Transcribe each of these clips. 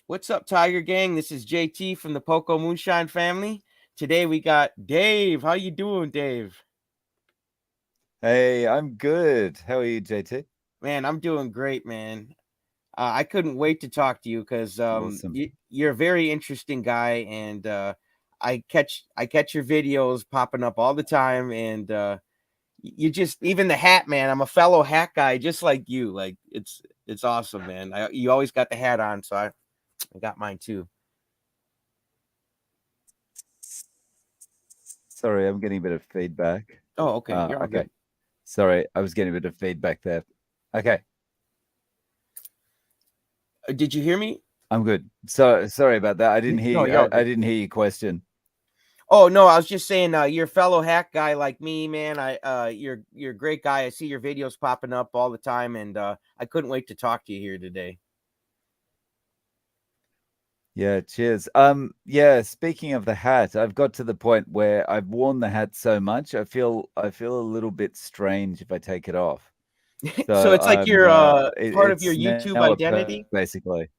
What's up, Tiger Gang? This is JT from the Poco Moonshine family. Today we got Dave. How you doing, Dave? Hey, I'm good. How are you, JT? Man, I'm doing great, man. I couldn't wait to talk to you because Awesome. you're a very interesting guy, and I catch your videos popping up all the time, and you just even the hat, man. I'm a fellow hat guy, just like you. Like it's awesome, man. You always got the hat on, so I got mine too. Sorry, I'm getting a bit of feedback. Oh, okay, you're all Okay. good. Sorry, I was getting a bit of feedback there. Okay, Did you hear me? I'm good. So sorry about that. I didn't hear No, you. you're all I good. didn't hear your question. Oh no, I was just saying, you're a fellow hack guy like me, man. You're a great guy. I see your videos popping up all the time, and I couldn't wait to talk to you here today. Yeah, cheers. Yeah, speaking of the hat, I've got to the point where I've worn the hat so much, I feel a little bit strange if I take it off. So So it's like you're part of your it's YouTube now a identity. basically.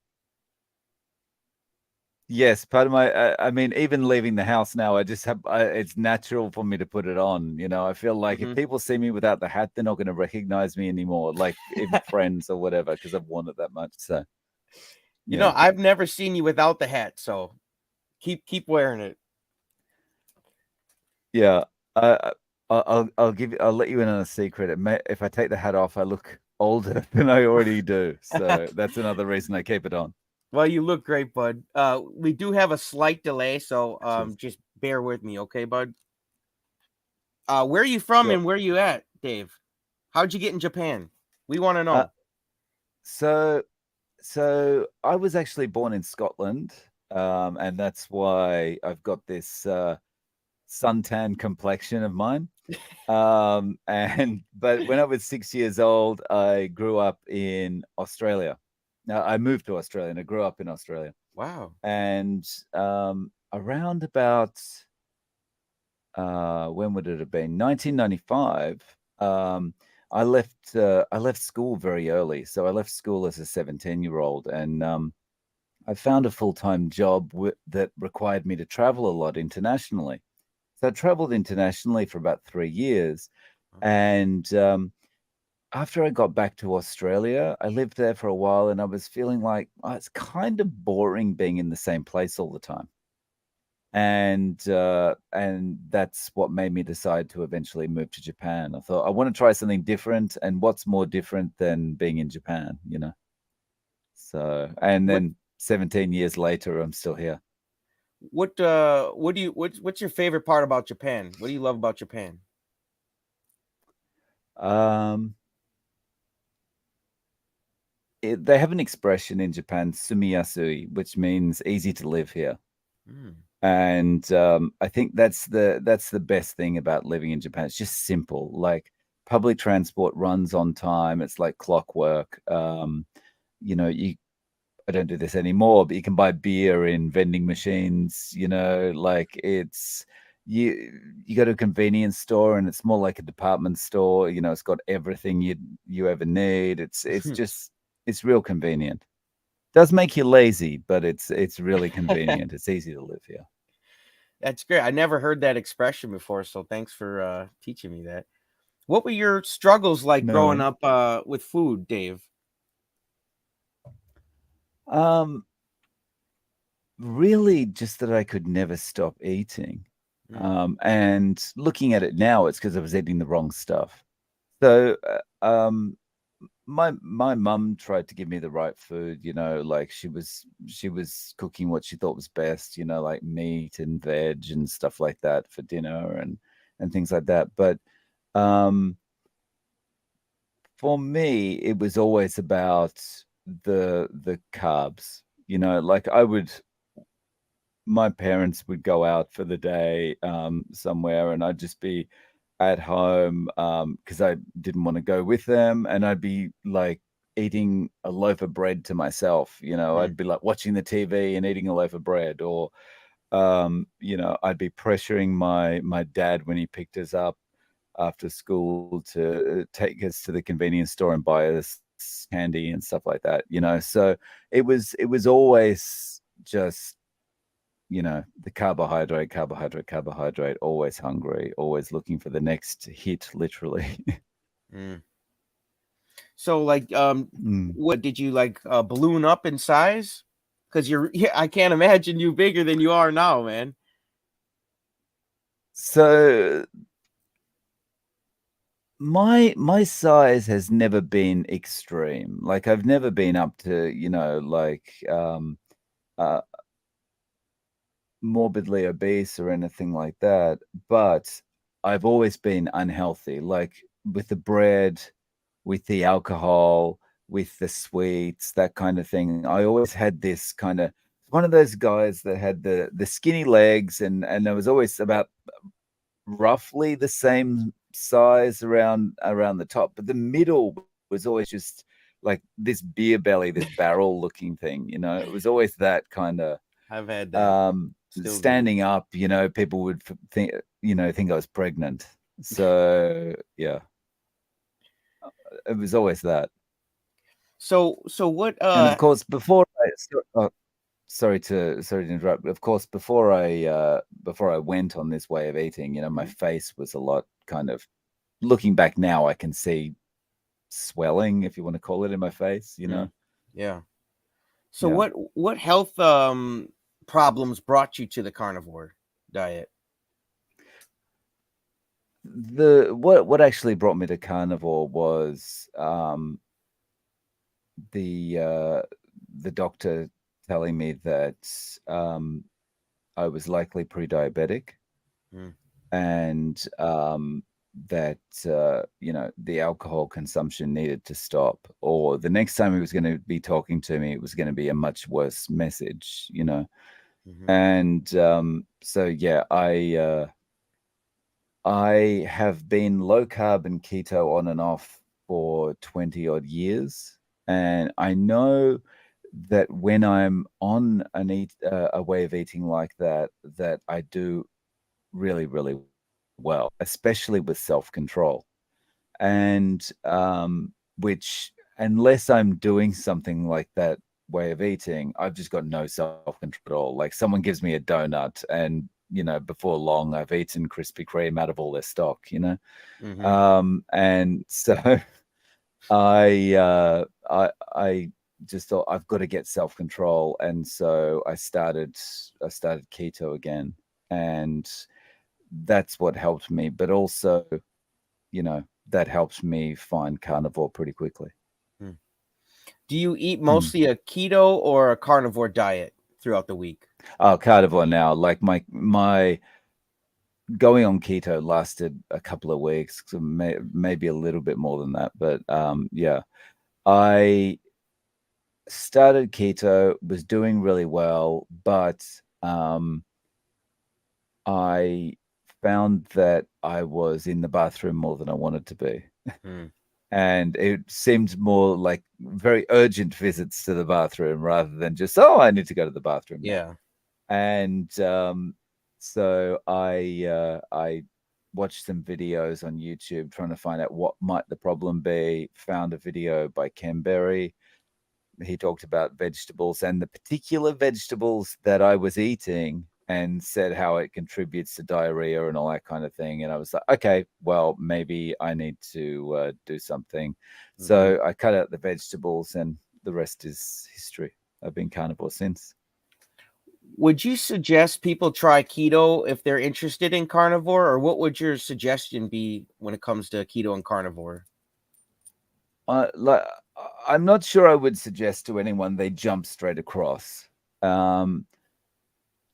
Yes, part of my, I mean, even leaving the house now, it's natural for me to put it on. I feel like if Hmm. people see me without the hat, they're not going to recognize me anymore, like even friends or whatever, because I've worn it that much. So, yeah. I've never seen you without the hat, so keep wearing it. Yeah. I, I'll let you in on a secret. If I take the hat off, I look older than I already do. So that's another reason I keep it on. Well, you look great, bud. We do have a slight delay, so Cheers. just bear with me, okay, bud? Where are you from Sure. and where are you at, Dave? How'd you get in Japan? We want to Uh, know. so So I was actually born in Scotland, and that's why I've got this suntan complexion of mine. And but when I was 6 years old, I grew up in Australia. Now I moved to Australia and I grew up in Australia. Wow. And around about when would it have been? 1995. I left school very early, so I left school as a 17-year-old, and I found a full-time job that required me to travel a lot internationally. So I traveled internationally for about 3 years. And after I got back to Australia, I lived there for a while and I was feeling like, oh, it's kind of boring being in the same place all the time. And that's what made me decide to eventually move to Japan. I thought I want to try something different, and what's more different than being in Japan? So, and What then 17 years later, I'm still here. what do you what's your favorite part about Japan? What do you love about Japan? Um, they have an expression in Japan, sumiyasui, which means easy to live here. Mm. And I think that's the best thing about living in Japan. It's just simple. Like public transport runs on time. It's like clockwork. You I don't do this anymore, but you can buy beer in vending machines. Like you go to a convenience store and it's more like a department store. It's got everything you ever need. It's real convenient. Does make you lazy, but it's really convenient. It's easy to live here. That's great. I never heard that expression before, so thanks for teaching me that. What were your struggles like No growing worries. up with food, Dave? Um, Really, just that I could never stop eating. Mm. And looking at it now, it's because I was eating the wrong stuff. So, my mum tried to give me the right food. Like she was cooking what she thought was best. Like meat and veg and stuff like that for dinner and things like that. But um, for me, it was always about the carbs. Like my parents would go out for the day somewhere, and I'd just be at home because I didn't want to go with them, and I'd be like eating a loaf of bread to myself. Mm. I'd be like watching the TV and eating a loaf of bread, or I'd be pressuring my dad when he picked us up after school to take us to the convenience store and buy us candy and stuff like that, you know. So it was always just, you know, the carbohydrate, carbohydrate, carbohydrate, always hungry, always looking for the next hit, literally. Mm. So like Mm. what did you like balloon up in size? Cuz you're yeah, I can't imagine you bigger than you are now, man. So my size has never been extreme. Like I've never been up to, you know, like uh morbidly obese or anything like that, but I've always been unhealthy, like with the bread, with the alcohol, with the sweets, that kind of thing. I always had this kind of one of those guys that had the skinny legs, and I was always about roughly the same size around the top, but the middle was always just like this beer belly, this barrel looking thing, you know. It was always that kind of I've had that. Still do. standing up, you know, people would think, you know, think I was pregnant. So yeah, it was always that. So what And of course, sorry to interrupt. Of course, before I went on this way of eating, you know, my Mhm. face was a lot kind of, looking back now, I can see swelling, if you want to call it, in my face, you know. Mm. Yeah. So Yeah. what health problems brought you to the carnivore diet? The what actually brought me to carnivore was the uh, the doctor telling me that um, I was likely pre-diabetic, Mm. and that you know, the alcohol consumption needed to stop, or the next time he was going to be talking to me, it was going to be a much worse message, you know. Mhm. And so yeah, I have been low carb and keto on and off for 20 odd years. And I know that when I'm on a way of eating like that, that I do really, really well, especially with self control. And which, unless I'm doing something like that way of eating, I've just got no self control. Like someone gives me a donut, and you know, before long, I've eaten Krispy Kreme out of all their stock. You know, Mhm. and so I just thought I've got to get self control, and so I started keto again, and that's what helped me. But also, you know, that helps me find carnivore pretty quickly. Mm. Do you eat Hmm. mostly a keto or a carnivore diet throughout the week? Oh, carnivore now. Like my going on keto lasted a couple of weeks, so maybe a little bit more than that. But yeah, I started keto, was doing really well, but I found that I was in the bathroom more than I wanted to be. Mm. And it seemed more like very urgent visits to the bathroom rather than just, oh, I need to go to the bathroom now. Yeah. And so I watched some videos on YouTube trying to find out what might the problem be. Found a video by Ken Berry. He talked about vegetables and the particular vegetables that I was eating, and said how it contributes to diarrhea and all that kind of thing. And I was like, okay, well, maybe I need to do something. Mhm. So I cut out the vegetables, and the rest is history. I've been carnivore since. Would you suggest people try keto if they're interested in carnivore, or what would your suggestion be when it comes to keto and carnivore? Like, I'm not sure I would suggest to anyone they jump straight across um,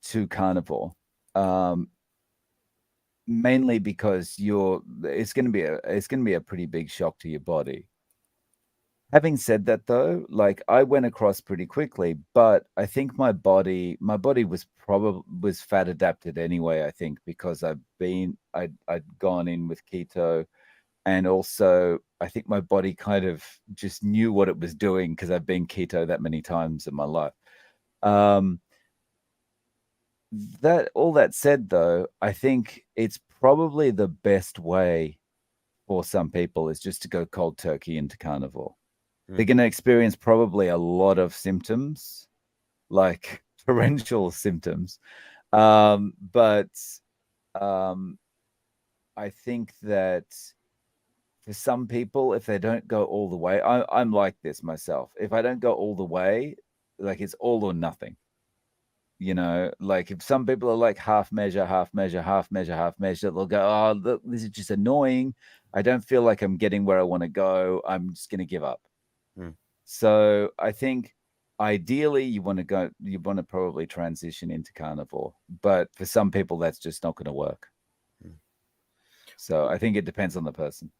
to carnivore. Um, Mainly because it's going to be a pretty big shock to your body. Having said that, though, like I went across pretty quickly, but I think my body was fat adapted anyway. I think because I'd gone in with keto, and also I think my body kind of just knew what it was doing because I've been keto that many times in my life. Um, that all that said, though, I think it's probably the best way for some people is just to go cold turkey into carnivore. they're going to experience probably a lot of symptoms, like torrential symptoms. But um, I think that for some people, if they don't go all the way, I'm like this myself. If I don't go all the way, like it's all or nothing. Like if some people are like half measure, half measure, half measure, half measure, they'll go, oh, look, this is just annoying. I don't feel like I'm getting where I want to go. I'm just going to give up. Mm, So I think ideally you want to probably transition into carnivore, but for some people that's just not going to work. mm. So I think it depends on the person.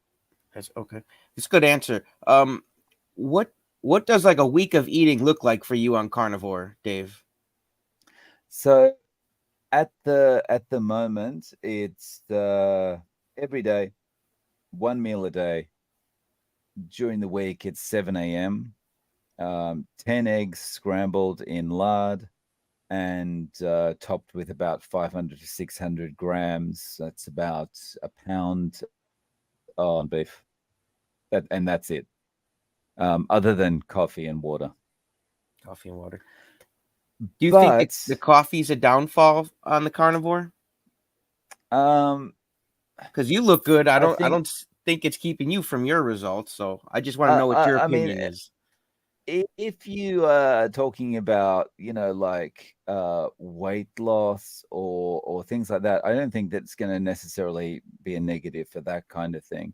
That's okay. It's a good answer. What what does like a week of eating look like for you on carnivore, Dave? So at the moment it's every day, one meal a day. During the week it's 7 a.m. 10 eggs scrambled in lard and topped with about 500 to 600 grams. That's about a pound on beef. And that's it. Other than coffee and water. Coffee and water. Do you think the But coffee's a downfall on the carnivore? um, Because you look good. I I don't. I think don't think it's keeping you from your results. So I just want to know what your I mean, opinion is. if you are talking about, like weight loss or things like that, I don't think that's going to necessarily be a negative for that kind of thing.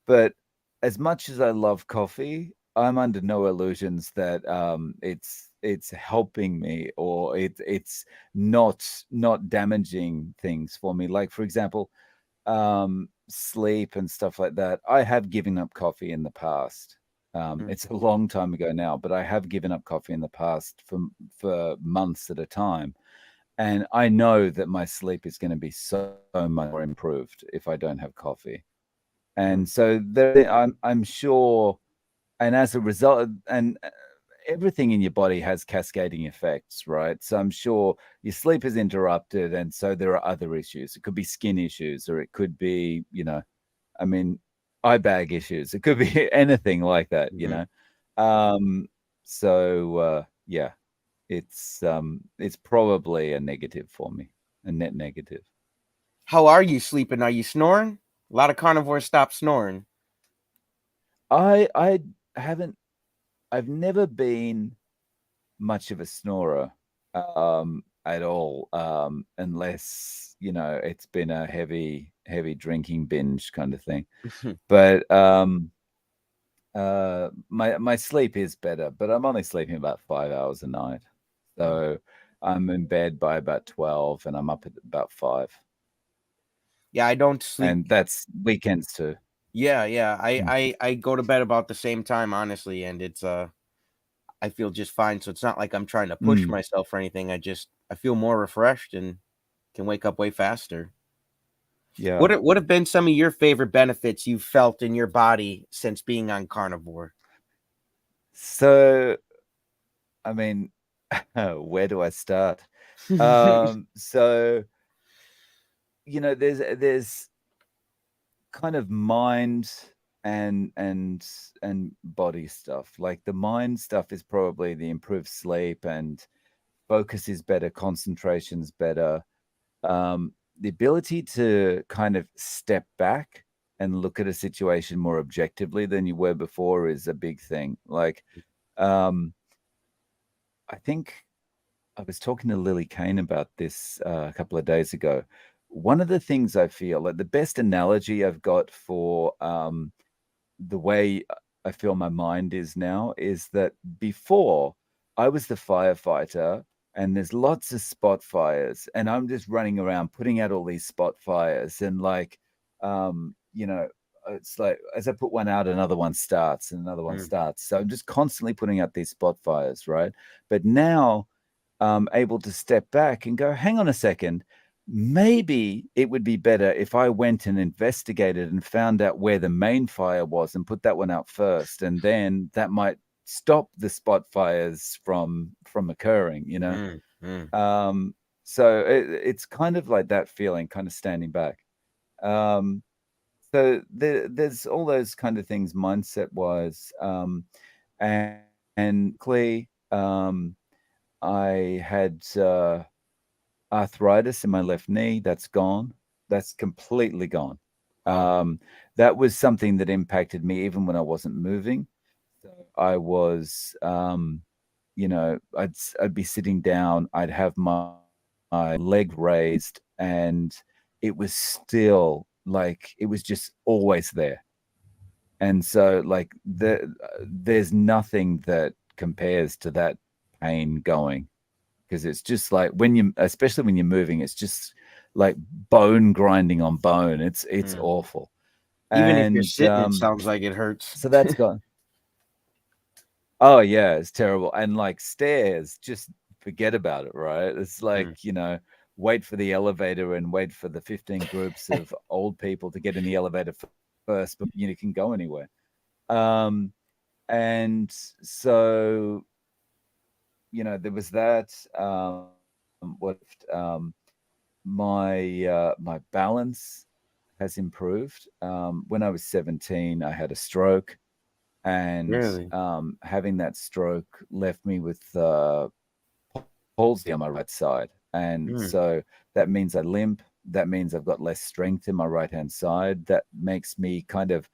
But as much as I love coffee, I'm under no illusions that it's helping me, or it's not damaging things for me. Like for example, sleep and stuff like that. I have given up coffee in the past. Mm, It's a long time ago now, but I have given up coffee in the past for months at a time, and I know that my sleep is going to be so much more improved if I don't have coffee. mm, And so there, I'm sure, and as a result, and everything in your body has cascading effects, right? So I'm sure your sleep is interrupted, and so there are other issues. It could be skin issues, or it could be, I mean, eye bag issues. It could be anything like that, you mhm. know. So yeah, it's probably a negative for me, a net negative. How are you sleeping? Are you snoring? A lot of carnivores stop snoring. I haven't I've never been much of a snorer at all, unless it's been a heavy drinking binge kind of thing. But my sleep is better, but I'm only sleeping about 5 hours a night. So I'm in bed by about 12 and I'm up at about 5. Yeah, I don't sleep. And that's weekends too. Yeah, yeah. I, Mm. I I go to bed about the same time, honestly, and it's I feel just fine. So it's not like I'm trying to push Mm, myself or anything. I feel more refreshed and can wake up way faster. yeah. What have been some of your favorite benefits you've felt in your body since being on carnivore? So I mean, where do I start? So there's kind of mind and body stuff. Like the mind stuff is probably the improved sleep and focus is better, concentration's better. The ability to kind of step back and look at a situation more objectively than you were before is a big thing. Like, um, I think I was talking to Lily Kane about this a couple of days ago. One of the things I feel like the best analogy I've got for the way I feel my mind is now is that before I was the firefighter and there's lots of spot fires and I'm just running around putting out all these spot fires and like you know it's like as I put one out another one starts and another one Mm, starts, so I'm just constantly putting out these spot fires, right? But now I'm able to step back and go, hang on a second, maybe it would be better if I went and investigated and found out where the main fire was and put that one out first, and then that might stop the spot fires from occurring. mm, mm. So it's kind of like that feeling, kind of standing back. So there's all those kind of things mindset wise. and I had arthritis in my left knee. That's gone. That's completely gone. Wow. That was something that impacted me even when I wasn't moving. So I was, I'd be sitting down. I'd have my leg raised, and it was still like it was just always there. And so, like, there's nothing that compares to that pain going, because it's just like especially when you're moving, it's just like bone grinding on bone. It's Mm. awful. Even if you're And sitting, it sounds like it hurts. so that's gone. Oh yeah, it's terrible. And like stairs, just forget about it, right? It's like, Mm. wait for the elevator and wait for the 15 groups of old people to get in the elevator first, but you can go anywhere. Um, and so, there was that. My balance has improved. When I was 17, I had a stroke, and Really? having that stroke left me with palsy on my right side. And Mm. so that means I limp. That means I've got less strength in my right hand side. That makes me kind of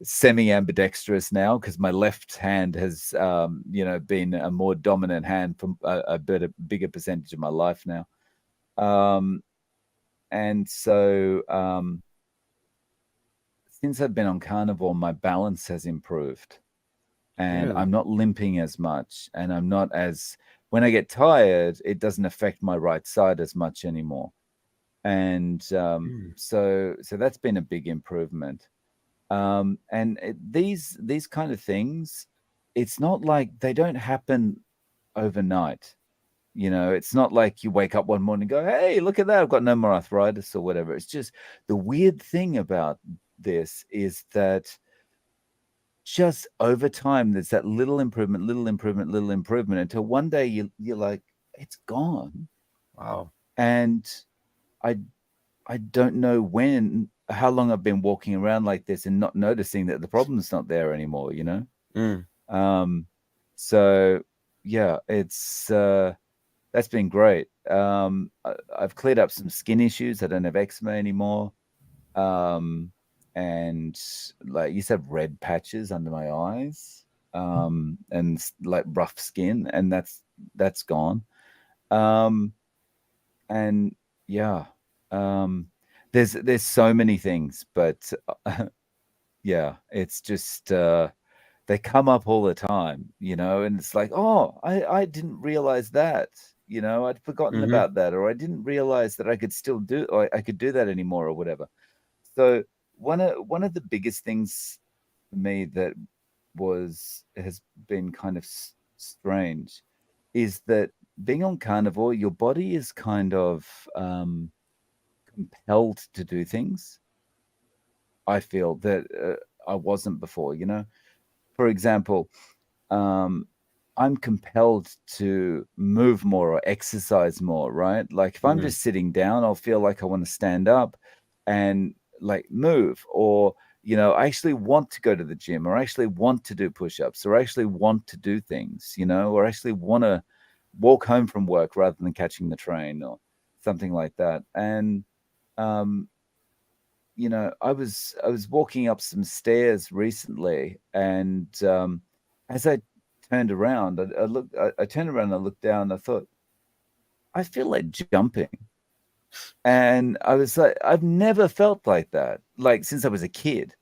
semi ambidextrous now, because my left hand has, been a more dominant hand for bigger percentage of my life now. Um, and so, since I've been on carnivore, my balance has improved, and Really? I'm not limping as much, and I'm not as when I get tired, it doesn't affect my right side as much anymore. And Mm. so that's been a big improvement. And these kind of things, it's not like they don't happen overnight. It's not like you wake up one morning and go, hey, look at that, I've got no more arthritis or whatever. It's just the weird thing about this is that just over time, there's that little improvement, little improvement, little improvement, until one day you're like, it's gone. Wow. And I I don't know how long I've been walking around like this and not noticing that the problem's not there anymore. Mm. Um, so yeah, it's that's been great. I've cleared up some skin issues. I don't have eczema anymore. Um, and like you said, red patches under my eyes, and like rough skin, and that's gone. Um, and yeah, um, there's so many things, but yeah, it's just they come up all the time, and it's like, oh, I didn't realize that, I'd forgotten Mm-hmm. about that, or I didn't realize that I could still do, or I could do that anymore, or whatever. So one of the biggest things for me that has been kind of strange is that being on carnivore, your body is kind of compelled to do things. I feel that I wasn't before. For example, um, I'm compelled to move more or exercise more, right? Like if I'm Mm. just sitting down, I'll feel like I want to stand up and like move, or I actually want to go to the gym, or I actually want to do push-ups, or I actually want to do things, or I actually want to walk home from work rather than catching the train or something like that. And um, I was walking up some stairs recently, and as I turned around, I turned around, and I looked down, and I thought, I feel like jumping. And I was like, I've never felt like that, like since I was a kid.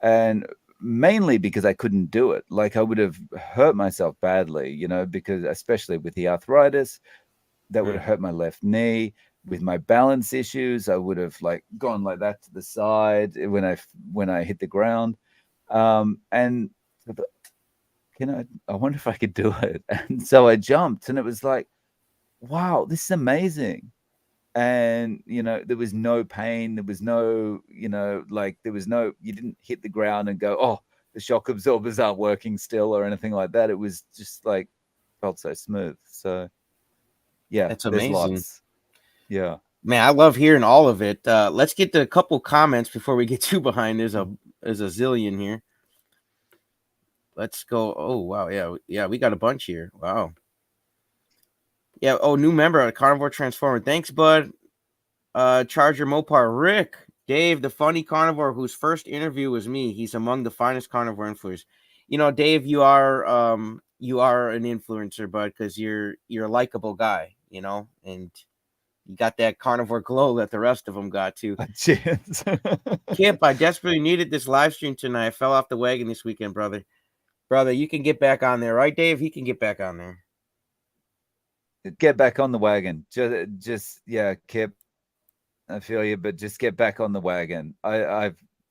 And mainly because I couldn't do it. Like I would have hurt myself badly, because especially with the arthritis, that would Mm. have hurt my left knee. With my balance issues, I would have like gone like that to the side when I hit the ground. And I thought, I wonder if I could do it. And so I jumped, and it was like, wow, this is amazing. And there was no pain, there was no, you didn't hit the ground and go, oh, the shock absorbers aren't working still, or anything like that. It was just like felt so smooth. So yeah, That's there's amazing. lots. Yeah. Man, I love hearing all of it. Let's get to a couple comments before we get too behind. There's a zillion here. Let's go. Oh wow, yeah, we got a bunch here. Wow. Yeah. Oh, new member, a Carnivore Transformer. Thanks, bud. Charger Mopar, Rick, Dave, the funny carnivore whose first interview was me. He's among the finest carnivore influencers. Dave, you are an influencer, bud, because you're a likable guy, and you got that carnivore glow that the rest of them got too. Cheers. Kip, I desperately needed this live stream tonight. I fell off the wagon this weekend, brother. Brother, you can get back on there, right, Dave? He can get back on there. Get back on the wagon. Just yeah, Kip. I feel you, but just get back on the wagon.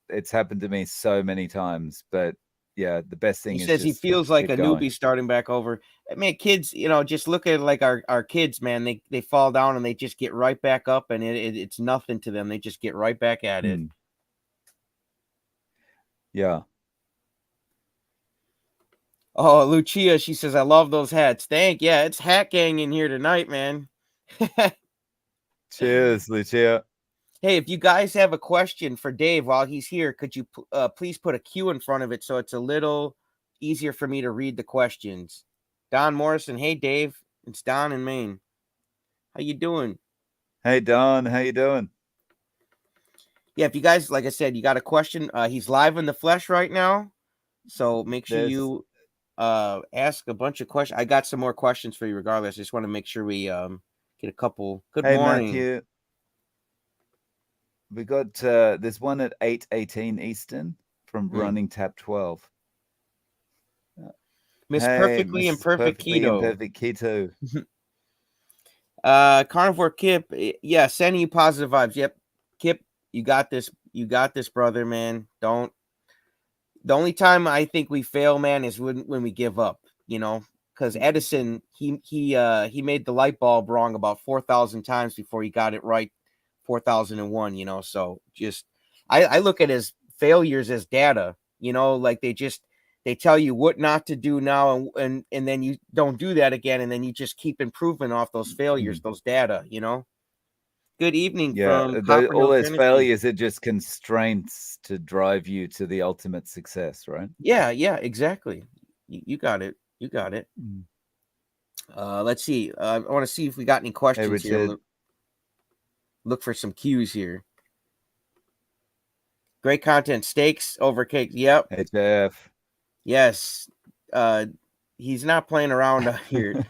It's happened to me so many times, but yeah, the best He thing is says he just feels like keep a going. newbie starting back over. I mean, kids, just look at like our kids, man. They fall down and they just get right back up, and it's nothing to them. They just get right back at it. Yeah. Oh, Lucia, she says, I love those hats. Yeah, it's hat gang in here tonight, man. Cheers, Lucia. Hey, if you guys have a question for Dave while he's here, could you please put a Q in front of it so it's a little easier for me to read the questions? Don Morrison, hey Dave, it's Don in Maine. How you doing? Hey Don, how you doing? Yeah, if you guys, like I said, you got a question, he's live in the flesh right now, so make sure you ask a bunch of questions. I got some more questions for you regardless. I just want to make sure we get a couple. Good Hey morning. Matthew. We got there's one at 8:18 Eastern from Running Tap 12. Miss Hey, Perfectly Mrs. Imperfect Perfectly Keto. Imperfect Keto. Carnivore Kip, yeah, sending you positive vibes. Yep, Kip, you got this. You got this, brother, man. Don't. The only time I think we fail, man, is when we give up. Because Edison, he made the light bulb wrong about 4,000 times before he got it right 4,001. So just I look at his failures as data. Like they tell you what not to do now, and then you don't do that again, and then you just keep improving off those failures, those data. Good evening Yeah, from Copper all Hill, those Tennessee. failures are just constraints to drive you to the ultimate success, right? Yeah, exactly. You got it. You got it. Let's see. I want to see if we got any Hey questions here. Richard. Look for some cues here. Great content. Steaks over cakes. Yep. Hey Jeff. Yes. He's not playing around out here.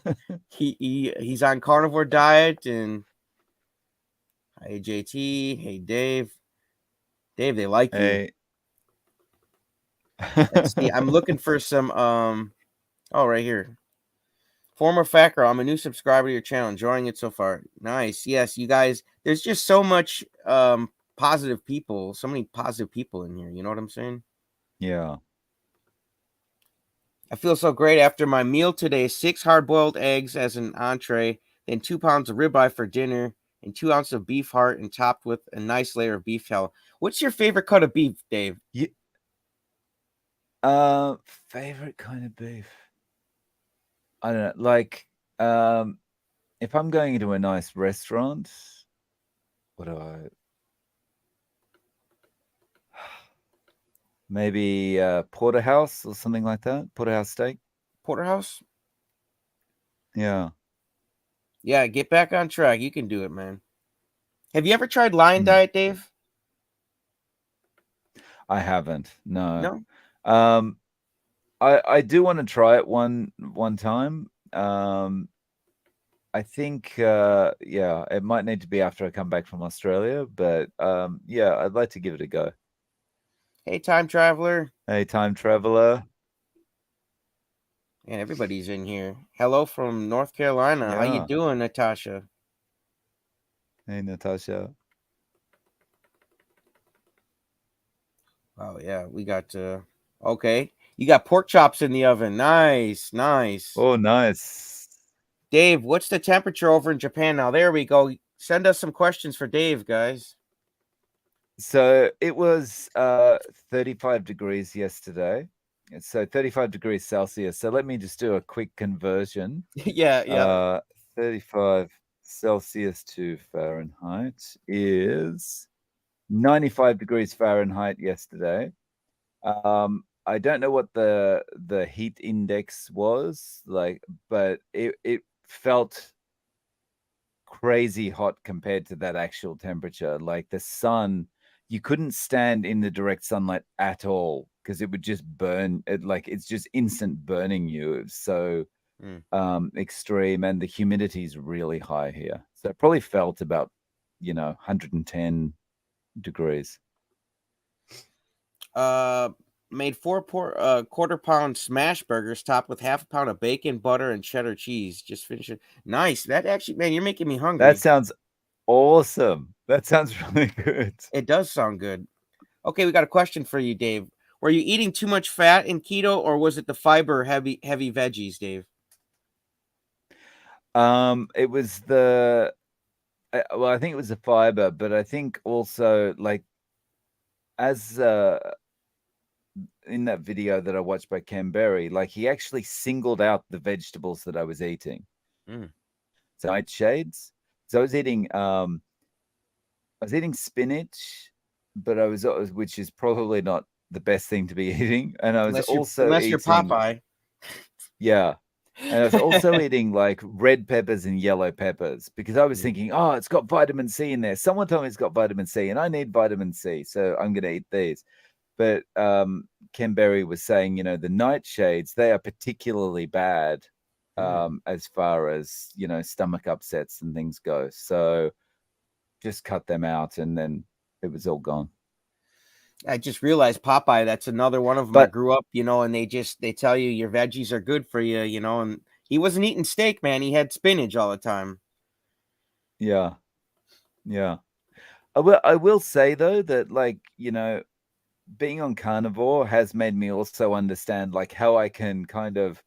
He's on carnivore diet. And hey JT. Hey Dave. Dave, they like you. Hey. Let's see. I'm looking for some. Oh, right here. Former Facker, I'm a new subscriber to your channel, enjoying it so far. Nice. Yes, you guys, there's just so much positive people, so many positive people in here. You know what I'm saying? Yeah. I feel so great after my meal today. 6 hard-boiled eggs as an entree, then 2 pounds of ribeye for dinner, and 2 ounces of beef heart, and topped with a nice layer of beef tallow. What's your favorite cut of beef, Dave? Yeah. Favorite kind of beef. I don't know. Like, if I'm going into a nice restaurant, what do I? Maybe porterhouse or something like that. Porterhouse steak. Porterhouse? Yeah. Yeah, get back on track. You can do it, man. Have you ever tried Lion Mm. Diet, Dave? I haven't. No. No? Um, I do want to try it one time. I think yeah, it might need to be after I come back from Australia, but yeah, I'd like to give it a go. Hey, time traveler. Hey, time traveler. And everybody's in here. Hello from North Carolina. How you Yeah. doing, Natasha? Hey, Natasha. Oh yeah, we got okay. You got pork chops in the oven. Nice, nice. Oh, nice. Dave, what's the temperature over in Japan now? There we go. Send us some questions for Dave, guys. So it was 35 degrees yesterday. So 35 degrees Celsius. So let me just do a quick conversion. Yeah. 35 Celsius to Fahrenheit is 95 degrees Fahrenheit yesterday. I don't know what the heat index was like, but it felt crazy hot compared to that actual temperature. Like the sun, you couldn't stand in the direct sunlight at all because it would just burn it, like it's just instant burning you. It was so Mm. extreme, and the humidity is really high here. So it probably felt about, 110 degrees. Uh, Made quarter pound smash burgers topped with half a pound of bacon, butter, and cheddar cheese. Just finish it. Nice. That actually, man, you're making me That hungry. sounds awesome. That sounds really good. It does sound good. Okay, we got a question for you, Dave. Were you eating too much fat in keto, or was it the fiber heavy veggies, Dave? It was the well, I think it was the fiber, but I think also like as in that video that I watched by Ken Berry, like he actually singled out the vegetables that I was eating. Mm. So nightshades. So I was eating spinach, but which is probably not the best thing to be eating. And I was also Unless you're eating, Popeye. yeah. And I was also eating like red peppers and yellow peppers because I was Mm. thinking, oh, it's got vitamin C in there. Someone told me it's got vitamin C and I need vitamin C. So I'm going to eat these. But Ken Berry was saying, the nightshades, they are particularly bad Mm. as far as, stomach upsets and things go. So just cut them out and then it was all gone. I just realized Popeye. That's another one of them. I But grew up, and they tell you your veggies are good for you, and he wasn't eating steak, man. He had spinach all the time. yeah, yeah. I will say though that like, being on carnivore has made me also understand like how I can kind of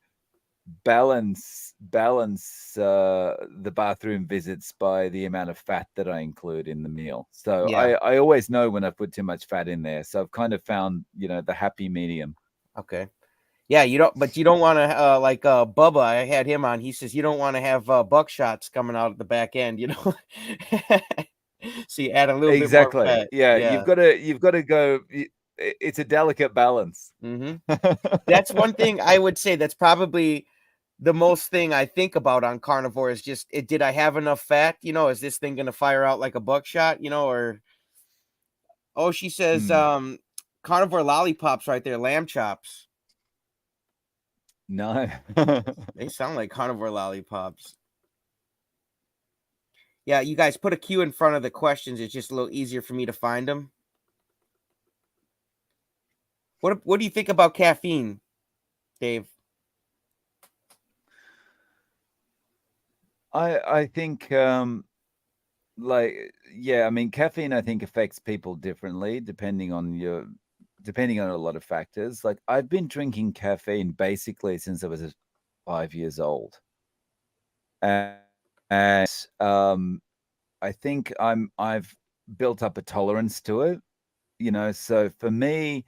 balance the bathroom visits by the amount of fat that I include in the meal. So Yeah. I always know when I put too much fat in there. So I've kind of found, the happy medium. Okay. Yeah, but you don't want to like Bubba. I had him on. He says you don't want to have buckshots coming out at the back end. So you add a little bit more Exactly. fat. Yeah, Yeah. you've got to go. It's a delicate balance. Hmm. That's one thing I would say. That's probably the most thing I think about on carnivore is just did I have enough fat? Is this thing gonna fire out like a buckshot? Or oh, she says Hmm. carnivore lollipops right there, lamb chops. No. They sound like carnivore lollipops. Yeah, you guys put a Q in front of the questions. It's just a little easier for me to find them. What do you think about caffeine, Dave? I think like yeah, I mean caffeine I think affects people differently depending on a lot of factors. Like I've been drinking caffeine basically since I was 5 years old. And, and I think I've built up a tolerance to it, so for me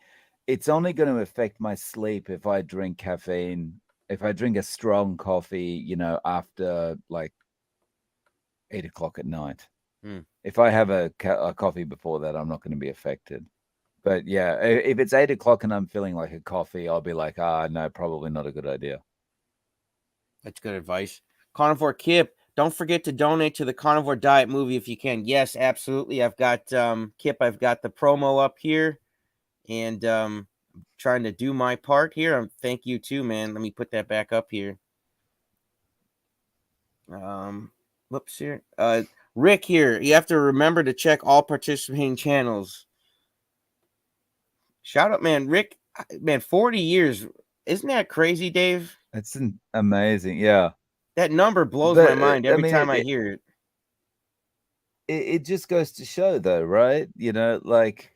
it's only going to affect my sleep if I drink caffeine, if I drink a strong coffee, after like 8 o'clock at night. Hmm. If I have a coffee before that, I'm not going to be affected. But yeah, if it's 8 o'clock and I'm feeling like a coffee, I'll be like, no, probably not a good idea. That's good advice. Carnivore Kip, don't forget to donate to the Carnivore Diet movie if you can. Yes, absolutely. I've got Kip, I've got the promo up here and trying to do my part here. Thank you too, man. Let me put that back up here. Um Whoops here. Rick here. You have to remember to check all participating channels. Shout out, man. Rick, man, 40 years. Isn't that crazy, Dave? It's amazing, yeah. That number blows my But mind I every mean, time I hear it. it just goes to show, though, right? Like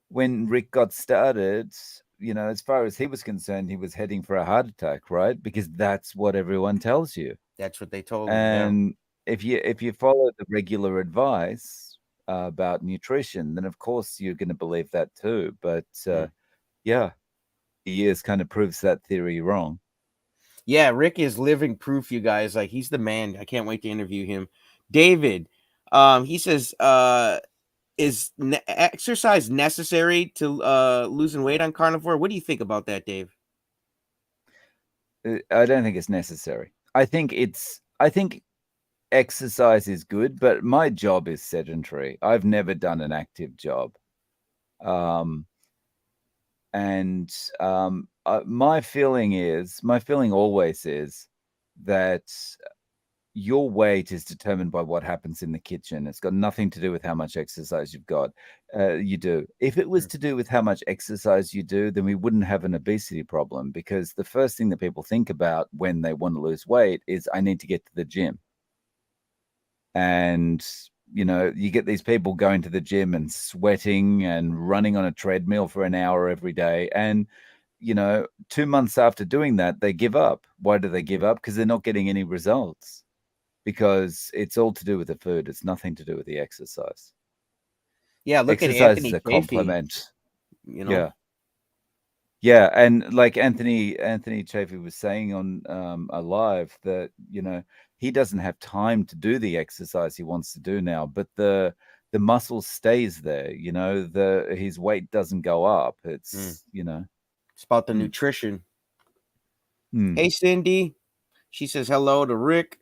when Rick got started, as far as he was concerned, he was heading for a heart attack, right? Because that's what everyone tells you. That's what they told him. Yeah. And if you follow the regular advice about nutrition, then of course you're going to believe that too. But Mm. yeah, years kind of proves that theory wrong. Yeah, Rick is living proof, you guys. Like he's the man. I can't wait to interview him. David, he says, is exercise necessary to losing weight on carnivore? What do you think about that, Dave? I don't think it's necessary. I think exercise is good, but my job is sedentary. I've never done an active job. Um, and my feeling always is that your weight is determined by what happens in the kitchen. It's got nothing to do with how much exercise you do. If it was Mm. to do with how much exercise you do, then we wouldn't have an obesity problem, because the first thing that people think about when they want to lose weight is, I need to get to the gym. And you get these people going to the gym and sweating and running on a treadmill for an hour every day, and 2 months after doing that, they give up. Why do they give Mhm. up? Because they're not getting any results, because it's all to do with the food. It's nothing to do with the exercise. Yeah, look at Exercise is Anthony a Chafee, complement. you know. Yeah. Yeah, and like Anthony Chafee was saying on a live, that he doesn't have time to do the exercise he wants to do now, but the muscle stays there. The his weight doesn't go up. Mm. It's. It's about the Hmm, nutrition. hmm. Hey, Cindy. She says hello to Rick.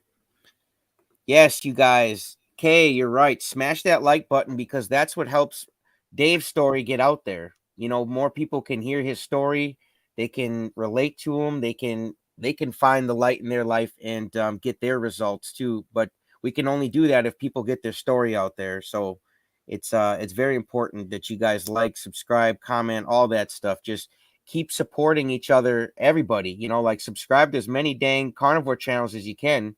Yes, you guys. Kay, you're right. Smash that like button because that's what helps Dave's story get out there. More people can hear his story. They can relate to him. They can find the light in their life and get their results too. But we can only do that if people get their story out there. So it's very important that you guys like, subscribe, comment, all that stuff. Just keep supporting each other, everybody. Like subscribe to as many dang carnivore channels as you can.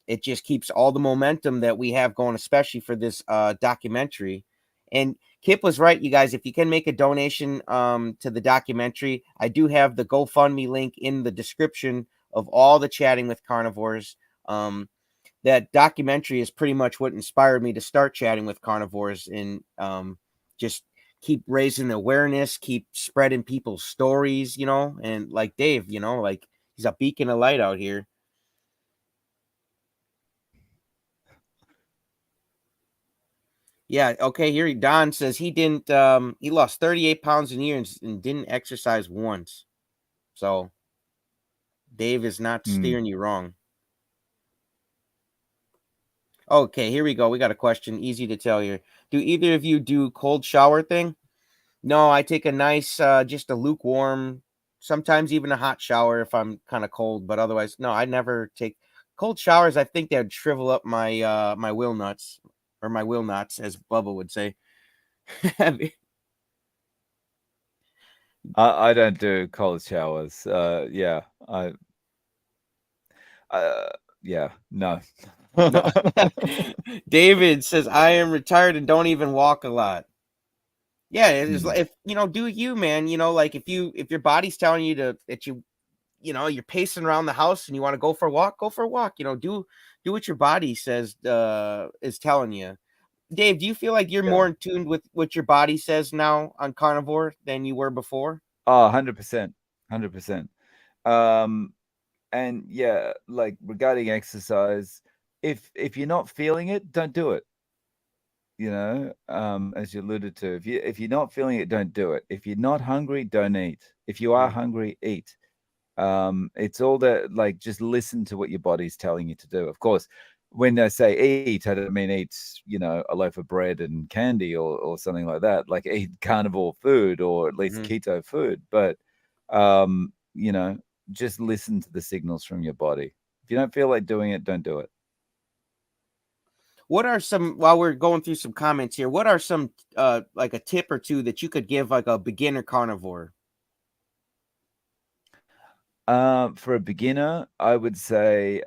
It just keeps all the momentum that we have going, especially for this documentary. And Kip was right, you guys. If you can make a donation to the documentary, I do have the GoFundMe link in the description of all the Chatting with Carnivores. Um, that documentary is pretty much what inspired me to start chatting with carnivores, and just keep raising awareness, keep spreading people's stories, and like Dave, like he's a beacon of light out here. Yeah, okay, here Don says he lost 38 pounds in a year and didn't exercise once. So Dave is not Hmm. steering you wrong. Okay, here we go. We got a question, easy to tell here. Do either of you do cold shower thing? No, I take a nice just a lukewarm, sometimes even a hot shower if I'm kind of cold, but otherwise no, I never take cold showers. I think they'd shrivel up my will nuts, or my will knots, as Bubba would say. I don't do cold showers. Yeah, uh, yeah, no. No. David says I am retired and don't even walk a lot. Yeah, it is Hmm. like, if do you, man, like if your body's telling you that you're pacing around the house and you want to go for a walk, go for a walk. Do what your body says is telling you. Dave, do you feel like you're more Yeah. in tune with what your body says now on carnivore than you were before? Oh, 100%. 100%. Um, and yeah, like regarding exercise, if you're not feeling it, don't do it. As you alluded to, if you're not feeling it, don't do it. If you're not hungry, don't eat. If you are Mm, hungry, eat. It's all that, like, just listen to what your body's telling you to do. Of course, when I say eat, I don't mean eat, a loaf of bread and candy, or something like that. Like, eat carnivore food, or at least mhm. keto food. But um, you know, just listen to the signals from your body. If you don't feel like doing it, don't do it. What are some, while we're going through some comments here, what are some like a tip or two that you could give like a beginner carnivore? For a beginner, I would say,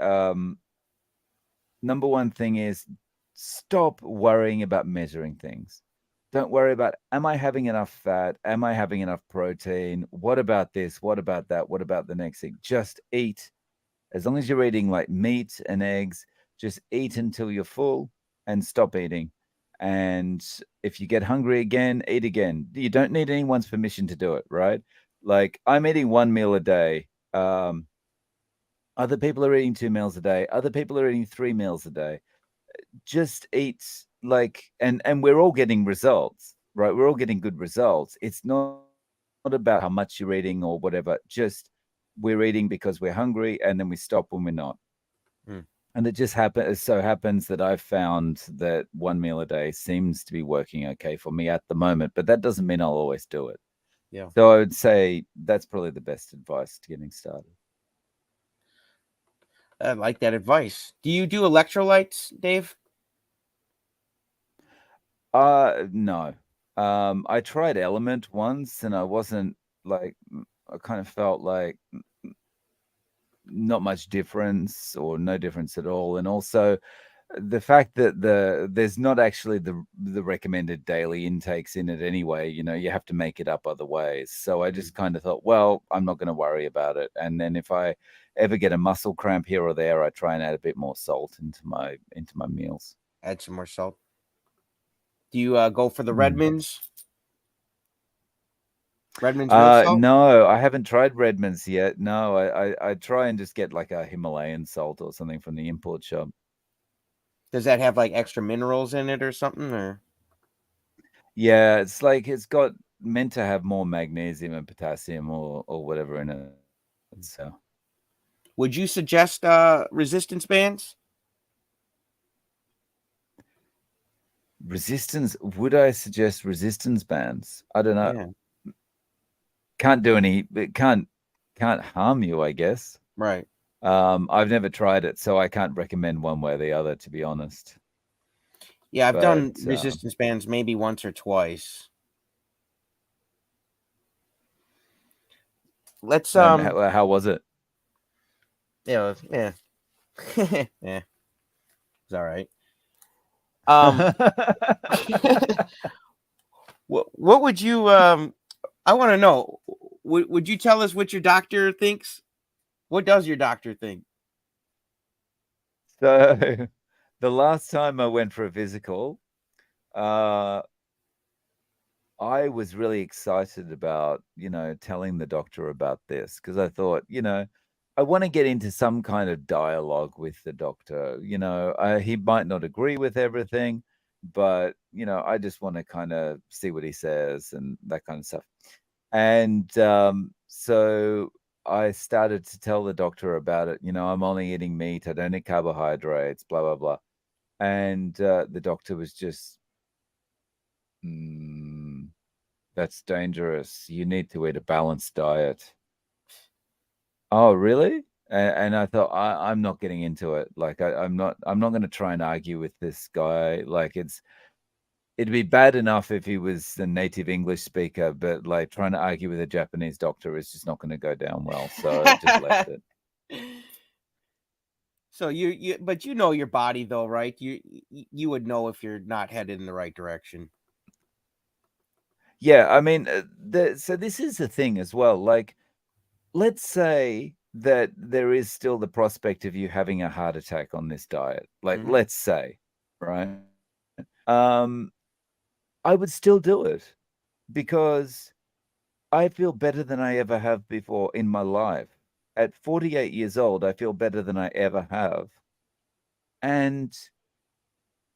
number one thing is, stop worrying about measuring things. Don't worry about, am I having enough fat? Am I having enough protein? What about this? What about that? What about the next thing? Just eat. As long as you're eating like meat and eggs, just eat until you're full and stop eating. And if you get hungry again, eat again. You don't need anyone's permission to do it, right? Like, I'm eating one meal a day. Other people are eating 2 meals a day. Other people are eating 3 meals a day. Just eat, like, and we're all getting results, right? We're all getting good results. It's not about how much you're eating or whatever. Just we're eating because we're hungry, and then we stop when we're not. Mm, And it just happens. So happens that I've found that one meal a day seems to be working okay for me at the moment, but that doesn't mean I'll always do it. yeah, So I would say that's probably the best advice to getting started. I like that advice. Do you do electrolytes, Dave? No. I tried Element once, and I wasn't like, I kind of felt like not much difference or no difference at all. And also the fact that there's not actually the recommended daily intakes in it anyway. You have to make it up other ways. So I Mm, just kind of thought, well, I'm not going to worry about it. And then if I ever get a muscle cramp here or there, I try and add a bit more salt into my meals. add some more salt. Do you go for the Mm. Redmonds? Redmond's real salt? No, I haven't tried Redmond's yet. No, I try and just get like a Himalayan salt or something from the import shop. Does that have like extra minerals in it or something? Or Yeah, it's like it's got meant to have more magnesium and potassium or whatever in it. So would you suggest resistance bands? resistance, would I suggest resistance bands? I don't know. Yeah, Can't do any, it can't harm you, I guess. right. I've never tried it, so I can't recommend one way or the other, to be honest. Yeah, I've But done resistance bands maybe once or twice. Let's and how was it? yeah. Yeah, it's all right. Um what would you I want to know, would you tell us what your doctor thinks? What does your doctor think? So the last time I went for a physical, uh, I was really excited about, telling the doctor about this because I thought, I want to get into some kind of dialogue with the doctor. He might not agree with everything, but, I just want to kind of see what he says and that kind of stuff. And so I started to tell the doctor about it. I'm only eating meat, I don't eat carbohydrates, blah, blah, blah. And the doctor was just, mm, that's dangerous. You need to eat a balanced diet. Oh, really? And I thought I'm not getting into it. Like I'm not going to try and argue with this guy. Like it'd be bad enough if he was a native English speaker, but like trying to argue with a Japanese doctor is just not going to go down well. So I just left it. So you but you know your body though, right? You would know if you're not headed in the right direction. Yeah, I mean, so this is the thing as well. Like, let's say that there is still the prospect of you having a heart attack on this diet. Like, Hmm. let's say, right? Um, I would still do it because I feel better than I ever have before in my life. At 48 years old, I feel better than I ever have. And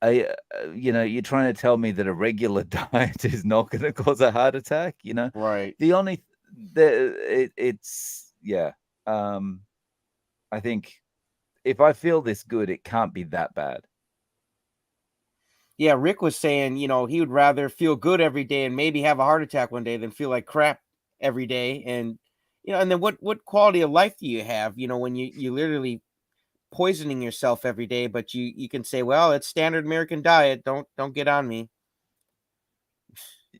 you're trying to tell me that a regular diet is not going to cause a heart attack. Right. The only it's yeah. Um, I think if I feel this good, it can't be that bad. Yeah, Rick was saying, he would rather feel good every day and maybe have a heart attack one day than feel like crap every day. And and then what quality of life do you have? When you literally poisoning yourself every day, but you can say, well, it's standard American diet. Don't get on me.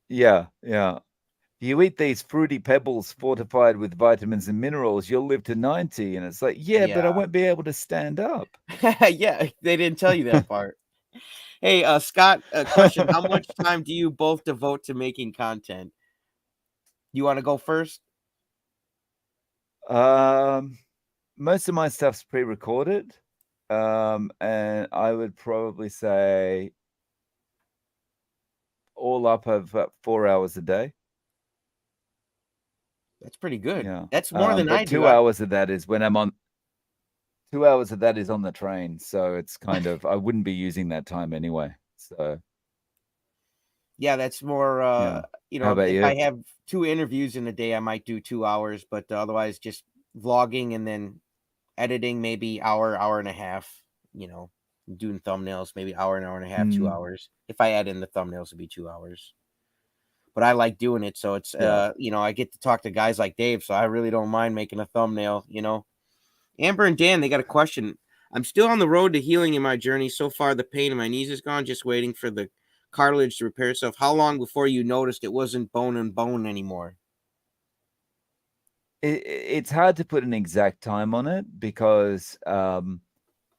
Yeah, yeah. You eat these fruity pebbles fortified with vitamins and minerals, you'll live to 90. And it's like, yeah, Yeah. but I won't be able to stand up. Yeah, they didn't tell you that part. Hey, Scott, a question. How much time do you both devote to making content? You want to go first? um, Most of my stuff's pre-recorded. And I would probably say all up of 4 hours a day. That's pretty good. Yeah. That's more than I But do. 2 hours of that is when I'm on 2 hours of that is on the train. So it's kind of I wouldn't be using that time anyway. So Yeah, that's more yeah. you How know, about if I you? have 2 interviews in a day, I might do 2 hours, but otherwise just vlogging and then editing maybe hour, hour and a half, you know, doing thumbnails, maybe hour and a half, 2 Mm, hours. If I add in the thumbnails, it'd be 2 hours. But I like doing it, so it's yeah. you know, I get to talk to guys like Dave, so I really don't mind making a thumbnail, you know. Amber and Dan, they got a question. I'm still on the road to healing in my journey. So far, the pain in my knees is gone, just waiting for the cartilage to repair itself. How long before you noticed it wasn't bone and bone anymore? It's hard to put an exact time on it because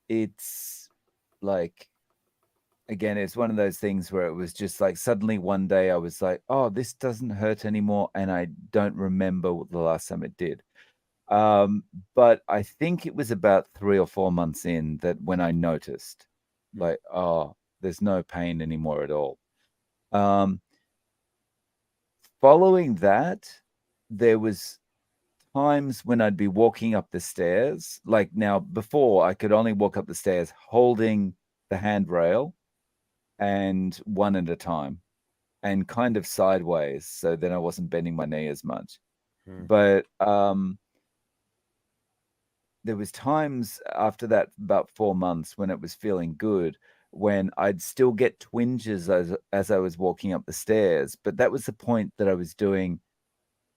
it's like, again, it's one of those things where it was just like suddenly one day I was like, oh, this doesn't hurt anymore, and I don't remember what the last time it did. Um, but I think it was about 3 or 4 months in that when I noticed, Hmm. like, oh, there's no pain anymore at all. Um, Following that, there was times when I'd be walking up the stairs. Like now, before I could only walk up the stairs holding the handrail and one at a time and kind of sideways, so then I wasn't bending my knee as much. Hmm. But there was times after that, about 4 months, when it was feeling good, when I'd still get twinges as I was walking up the stairs. But that was the point that I was doing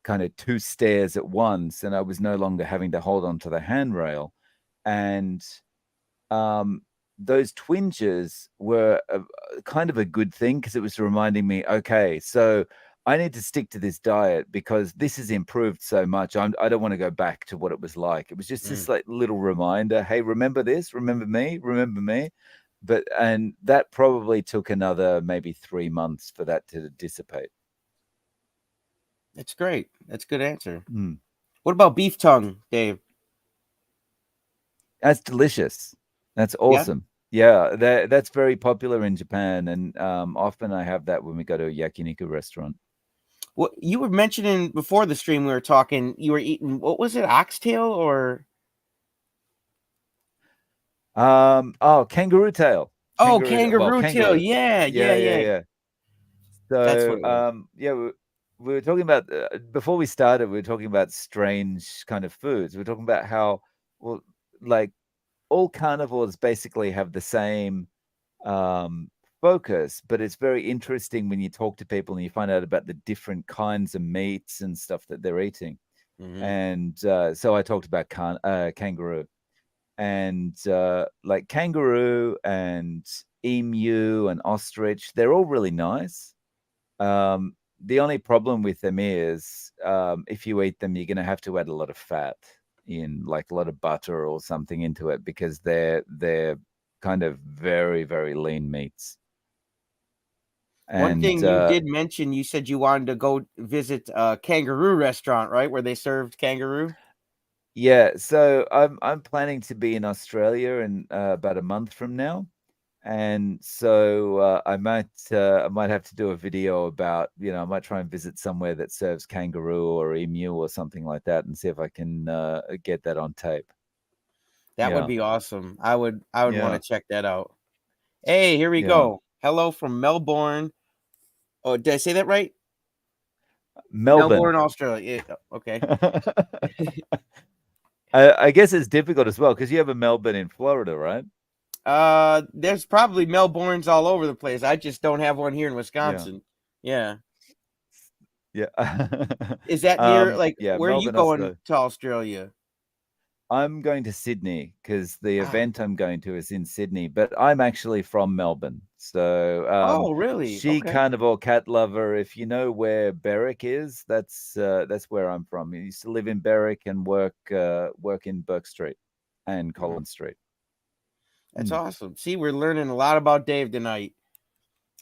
kind of two stairs at once, and I was no longer having to hold on to the handrail. And um, those twinges were kind of a good thing because it was reminding me, okay, so I need to stick to this diet because this has improved so much. I don't want to go back to what it was like. It was just Hmm. this like little reminder. Hey, remember this? Remember me? Remember me? But and that probably took another maybe 3 months for that to dissipate. That's great. That's a good answer. Mm. What about beef tongue, Dave? That's delicious. That's Yeah. awesome. Yeah, that's very popular in Japan, and often I have that when we go to a yakiniku restaurant. What you were mentioning before the stream, we were talking. You were eating, what was it, oxtail or Oh, kangaroo tail. oh, Well, kangaroo tail? kangaroo. Yeah, Yeah, yeah, yeah, yeah. yeah. That's what So, it was. yeah, we were talking about before we started. We were talking about strange kind of foods. We are talking about how, well, like all carnivores basically have the same um, focus, but it's very interesting when you talk to people and you find out about the different kinds of meats and stuff that they're eating. Hmm. And so I talked about kangaroo, and like kangaroo and emu and ostrich, they're all really nice. The only problem with them is if you eat them, you're going to have to add a lot of fat in, like a lot of butter or something into it, because they're kind of very, very lean meats. One And thing you did mention, you said you wanted to go visit a kangaroo restaurant, right? Where they served kangaroo. yeah, so I'm planning to be in Australia in about a month from now. And so I might have to do a video about, I might try and visit somewhere that serves kangaroo or emu or something like that, and see if I can get that on tape. That would Yeah, be awesome. I would want to yeah, check that out. Hey, here we yeah. go. Hello from Melbourne. Oh, did I say that right? Melbourne. Melbourne, Australia. Yeah, okay. I guess it's difficult as well because you have a Melbourne in Florida, right? There's probably Melbournes all over the place. I just don't have one here in Yeah, Wisconsin. Yeah. yeah. Is that near, like, Yeah, where are you Melbourne, going Australia. to Australia? I'm going to Sydney because the Ah, event I'm going to is in Sydney, but I'm actually from Melbourne. So, oh, really? she Okay. carnivore cat lover. If you know where Berwick is, that's where I'm from. I used to live in Berwick and work in Burke Street and Mm, Collins Street. that's Hmm. awesome. See, we're learning a lot about Dave tonight.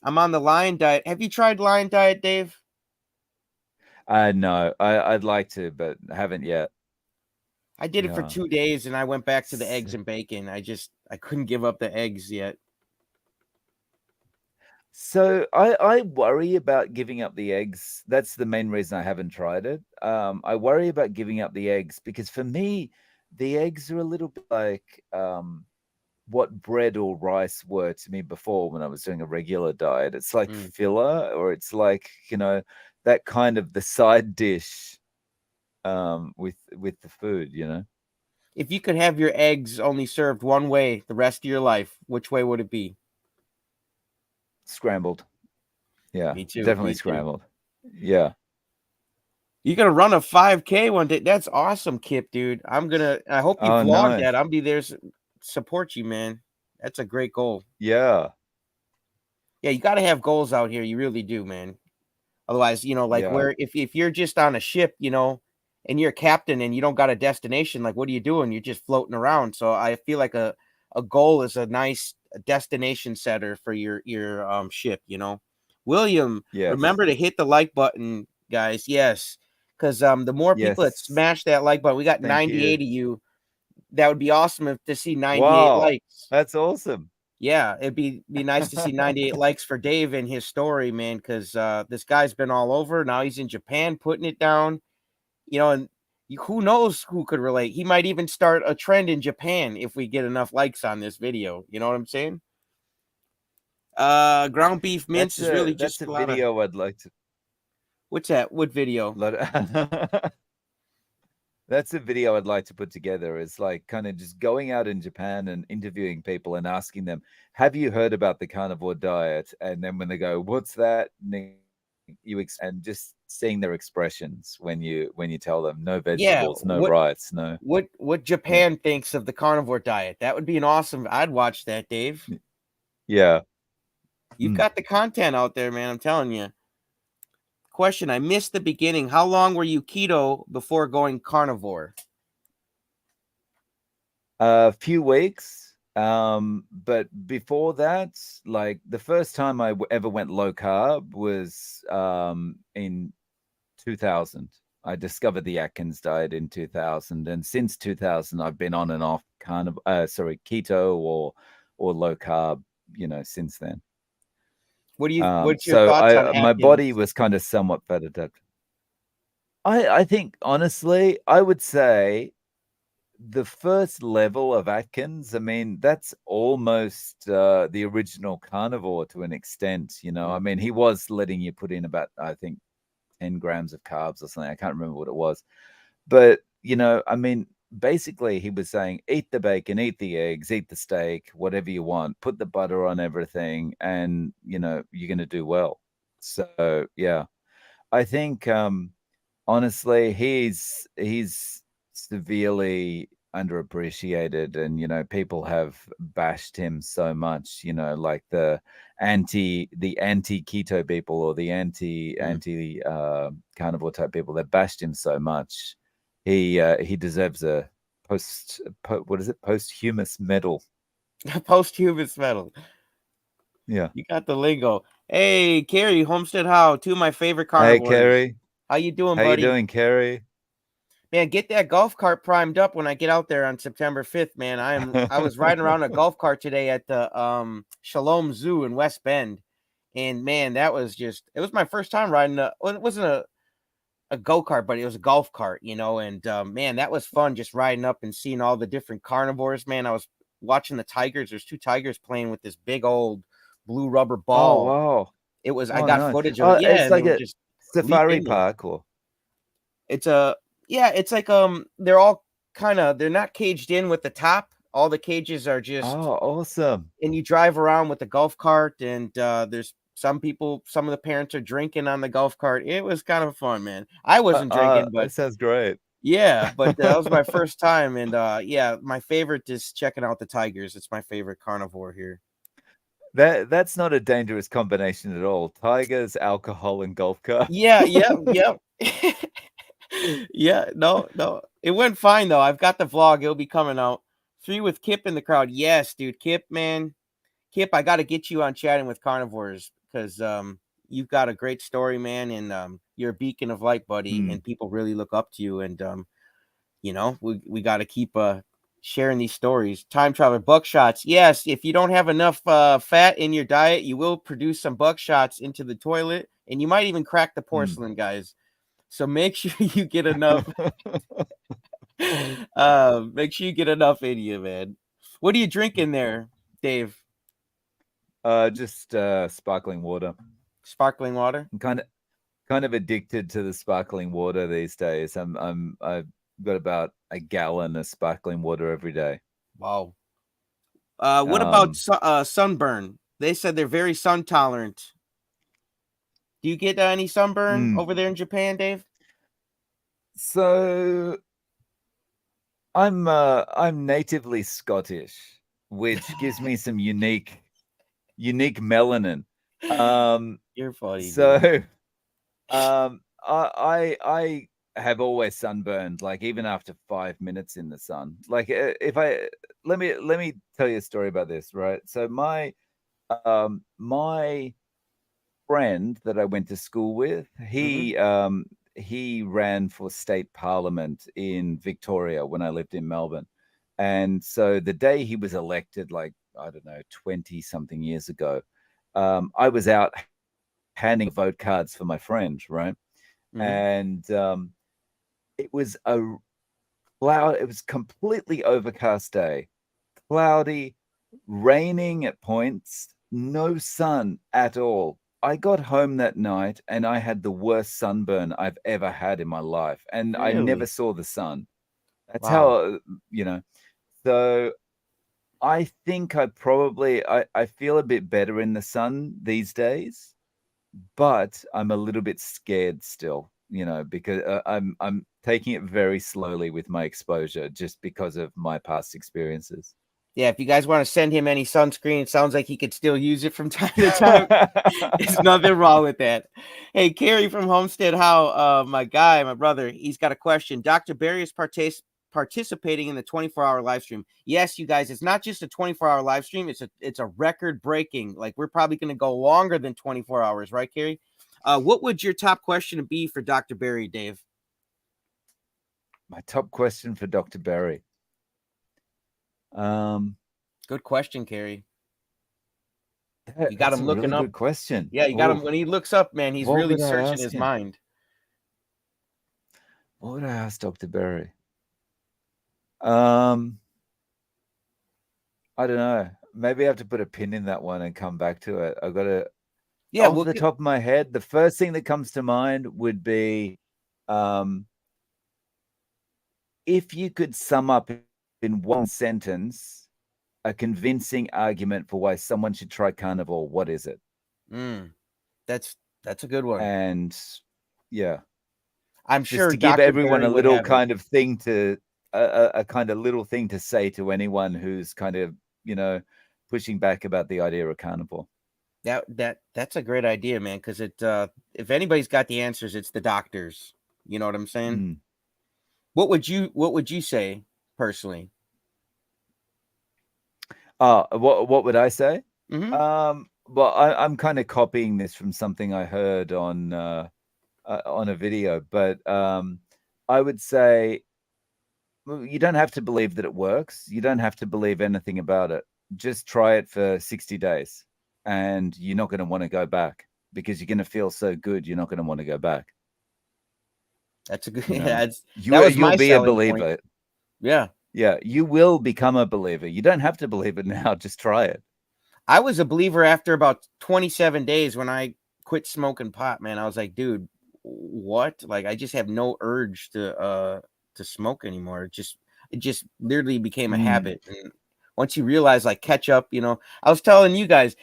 I'm on the Lion Diet. Have you tried Lion Diet, Dave? No, I'd like to, but haven't yet. I did it for Yeah. 2 days and I went back to the eggs S- and bacon. I couldn't give up the eggs yet. So I worry about giving up the eggs. That's the main reason I haven't tried it. I worry about giving up the eggs because for me, the eggs are a little bit like what bread or rice were to me before when I was doing a regular diet. It's like Mm. filler, or it's like, that kind of the side dish with the food. If you could have your eggs only served one way the rest of your life, which way would it be? Scrambled. Yeah, Me too. definitely Me too. scrambled. Yeah. You're gonna run a 5K one day. That's awesome, Kip, dude. I hope you Oh, vlog that. nice. I'll be there support you, man. That's a great goal. Yeah. Yeah, you gotta have goals out here. You really do, man. Otherwise, like Yeah. where if you're just on a ship, and you're a captain and you don't got a destination, like what are you doing? You're just floating around. So I feel like a goal is a nice destination setter for your ship, William, Yes. remember to hit the like button, guys. Yes. Because the more people that Yes. smash that like button, we got Thank you. 98 of you. That would be awesome to see 98 Wow. likes. That's awesome. Yeah, it'd be nice to see 98 likes for Dave and his story, man, because this guy's been all over. Now he's in Japan putting it down, and who knows who could relate. He might even start a trend in Japan if we get enough likes on this video. You know what I'm saying? Ground beef mince That's is really a just that's a a lot of video I'd like to what's that? What video? lot That's a video I'd like to put together. It's like kind of just going out in Japan and interviewing people and asking them, "Have you heard about the carnivore diet?" And then when they go, "What's that?" And just seeing their expressions when you tell them no Yeah, vegetables, no rice, no. what Yeah. Japan thinks of the carnivore diet. That would be an awesome. I'd watch that, Dave. Yeah. You've Mm. got the content out there, man. I'm telling you. Question, I missed the beginning. How long were you keto before going carnivore? A few weeks. But before that, like the first time ever went low carb was in 2000. I discovered the Atkins diet in 2000, and since 2000, I've been on and off keto or low carb, since then. What's your So thoughts on my body Atkins? was kind of somewhat fat adapted. I think honestly, I would say the first level of Atkins, I mean, that's almost the original carnivore to an extent. I Mm. mean, he was letting you put in about, I think, 10 grams of carbs or something. I can't remember what it was. But, I mean, basically, he was saying, eat the bacon, eat the eggs, eat the steak, whatever you want, put the butter on everything, and, you're going to do well. So, yeah, I think, honestly, he's severely underappreciated, and people have bashed him so much, like the anti keto people, or the Mm. anti carnivore type people that bashed him so much. He deserves a what is it, posthumous medal. Posthumous medal. Yeah. You got the lingo. Hey, Carrie, Homestead How, two of my favorite Hey, carnivores. Kerry, How you doing, how you buddy? doing, Kerry? Man, get that golf cart primed up when I get out there on September 5th, man. I was riding around a golf cart today at the Shalom Zoo in West Bend. And man, it was my first time riding well, it wasn't a go-kart, but it was a golf cart, and man, that was fun just riding up and seeing all the different carnivores, man. I was watching the tigers. There's two tigers playing with this big old blue rubber Oh, ball. wow. I Oh, got nice. footage of it. Oh, Yeah, it's and they like were a just safari leaping and park, or it's a yeah, it's like they're all they're not caged in with the top. All the cages are just oh, awesome. and you drive around with the golf cart and there's some of the parents are drinking on the golf cart. It was kind of fun, man. I wasn't drinking, but That sounds great. yeah, but that was my first time and yeah, my favorite is checking out the tigers. It's my favorite carnivore here. That's not a dangerous combination at all. Tigers, alcohol, and golf cart. Yeah, yep, yep. Yeah, no, no. It went fine though. I've got the vlog. It'll be coming out. 3 with Kip in the crowd. Yes, dude. Kip, man. Kip, I got to get you on chatting with carnivores because you've got a great story, man, and you're a beacon of light, buddy, Hmm. and people really look up to you. And we got to keep sharing these stories. Time traveler buckshots. Yes, if you don't have enough fat in your diet, you will produce some buckshots into the toilet, and you might even crack the Hmm. porcelain, guys. So make sure you get enough. Make sure you get enough in you, man. What are you drinking there, Dave? Just sparkling water. Sparkling water? I'm kind of addicted to the sparkling water these days. I've got about a gallon of sparkling water every day. Wow. What about Um, sunburn? They said they're very sun tolerant. Do you get any sunburn mm. over there in Japan, Dave? So I'm natively Scottish, which gives me some unique melanin. Um, You're funny, so dude. I have always sunburned, like even after 5 minutes in the sun. Like if I let me tell you a story about this, right? So my friend that I went to school with, Mm-hmm. he ran for state parliament in Victoria when I lived in Melbourne. And so the day he was elected, like, I don't know, 20 something years ago, I was out handing vote cards for my friend, right? Mm-hmm. And it was a it was completely overcast day, cloudy, raining at points, no sun at all. I got home that night and I had the worst sunburn I've ever had in my life. And I never Really? saw the sun. That's how, Wow. you know. So I think I feel a bit better in the sun these days, but I'm a little bit scared still, because I'm taking it very slowly with my exposure just because of my past experiences. Yeah, if you guys want to send him any sunscreen, it sounds like he could still use it from time to time. There's nothing wrong with that. Hey, Kerry from Homestead, how my guy, my brother, he's got a question. Dr. Barry is participating in the 24-hour live stream. Yes, you guys, it's not just a 24-hour live stream, it's a record breaking. Like we're probably going to go longer than 24 hours, right, Kerry? What would your top question be for Dr. Barry, Dave? My top question for Dr. Barry. Um, Good question, Kerry. You got that's him a really looking up. good question. Yeah, you got him Oh, when he looks up, man, he's what really would I searching ask his him? mind. What would I ask Dr. Barry? Um, I don't know. Maybe I have to put a pin in that one and come back to it. I've got to, Yeah, off we'll the get top of my head, the first thing that comes to mind would be, um, if you could sum up in one sentence a convincing argument for why someone should try carnivore, what is it? mm, that's a good one. And yeah, I'm just sure to give Dr. everyone Barry a would little have it. kind of thing to a kind of little thing to say to anyone who's kind of pushing back about the idea of carnivore. That's a great idea, man. Because if anybody's got the answers, it's the doctors. You know what I'm saying? Mm. What would you say personally? What would I say? Mm-hmm. Well, I'm kind of copying this from something I heard on a video, but I would say, well, you don't have to believe that it works. You don't have to believe anything about it. Just try it for 60 days and you're not going to want to go back because you're going to feel so good. You're not going to want to go back. That's a good. You know, That was you'll my be a selling point. believer. Yeah, Yeah, you will become a believer. You don't have to believe it now. Just try it. I was a believer after about 27 days when I quit smoking pot. Man, I was like, dude, what? Like, I just have no urge to smoke anymore. It just literally became a Mm, habit. And once you realize, like ketchup, I was telling you guys,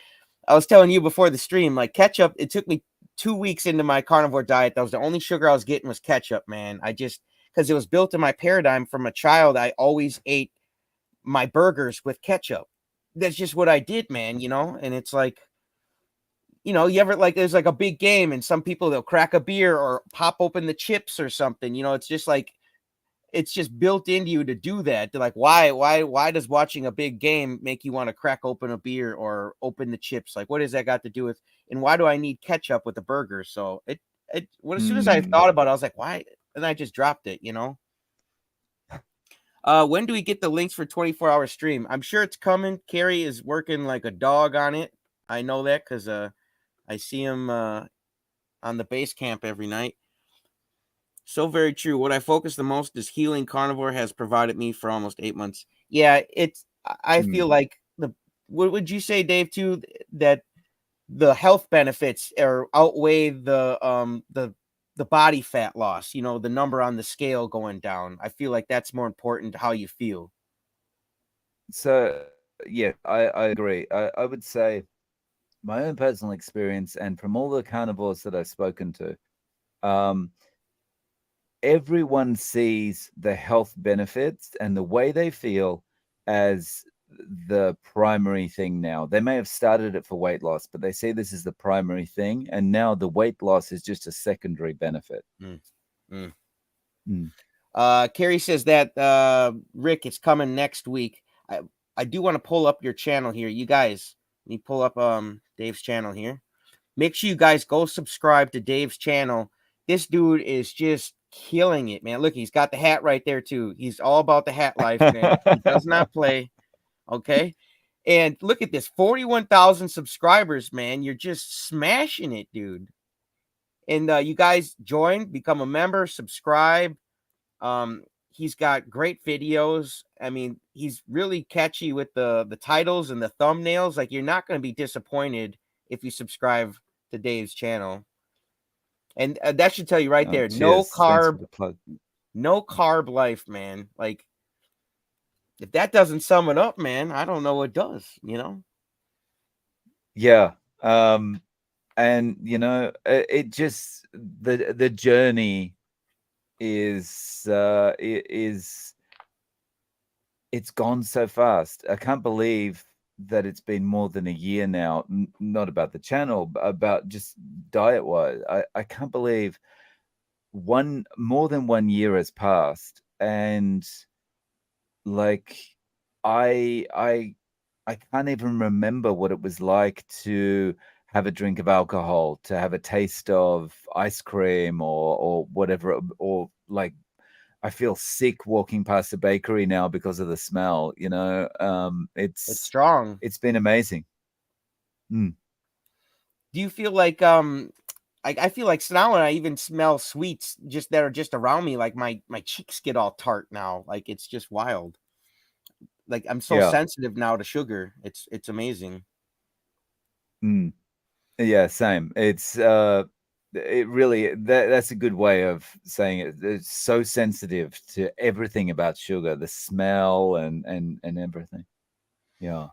I was telling you before the stream, like ketchup, it took me 2 weeks into my carnivore diet. That was the only sugar I was getting was ketchup, man. Because it was built in my paradigm from a child. I always ate my burgers with ketchup. That's just what I did, man, and it's like, you ever like there's like a big game and some people they'll crack a beer or pop open the chips or something, it's just like it's just built into you to do that. They're like, why does watching a big game make you want to crack open a beer or open the chips? Like, what does that got to do with? And why do I need ketchup with a burger? So as soon as I mm. thought about it, I was like, why? And I just dropped it. When do we get the links for 24-hour stream? I'm sure it's coming. Carrie is working like a dog on it. I know that because I see him on the base camp every night. So very true. What I focus the most is healing carnivore has provided me for almost 8 months. Yeah, I feel Mm. like what would you say, Dave, too, that the health benefits or outweigh the body fat loss, you know, the number on the scale going down. I feel like that's more important to how you feel. So yeah, I agree. I would say my own personal experience, and from all the carnivores that I've spoken to, um, everyone sees the health benefits and the way they feel as the primary thing now. They may have started it for weight loss, but they see this as the primary thing. And now the weight loss is just a secondary benefit. Mm, mm. Mm. Carrie says that Rick, it's coming next week. I do want to pull up your channel here. You guys, let me pull up Dave's channel here. Make sure you guys go subscribe to Dave's channel. This dude is just killing it, man. Look, he's got the hat right there too. He's all about the hat life, man. He does not play. Okay. And look at this 41,000 subscribers, man. You're just smashing it, dude. And you guys join, become a member, subscribe. He's got great videos. I mean, he's really catchy with the titles and the thumbnails. Like, you're not going to be disappointed if you subscribe to Dave's channel. And that should tell you right Oh, there, cheers. Thanks for the plug. no carb life, man. Like, if that doesn't sum it up, man, I don't know what does, you know? Yeah. And it just the journey is it's gone so fast. I can't believe that it's been more than a year now. Not about the channel, but about just diet wise. I can't believe more than 1 year has passed, and like I can't even remember what it was like to have a drink of alcohol, to have a taste of ice cream or whatever, or like I feel sick walking past a bakery now because of the smell, you know. It's strong. It's been amazing. Mm. Do you feel like I feel like now when I even smell sweets just that are just around me, like my cheeks get all tart now. Like, it's just wild. Like, I'm so Yeah. sensitive now to sugar. It's amazing. Mm. Yeah, same. It really that's a good way of saying it. It's so sensitive to everything about sugar, the smell and everything. Yeah.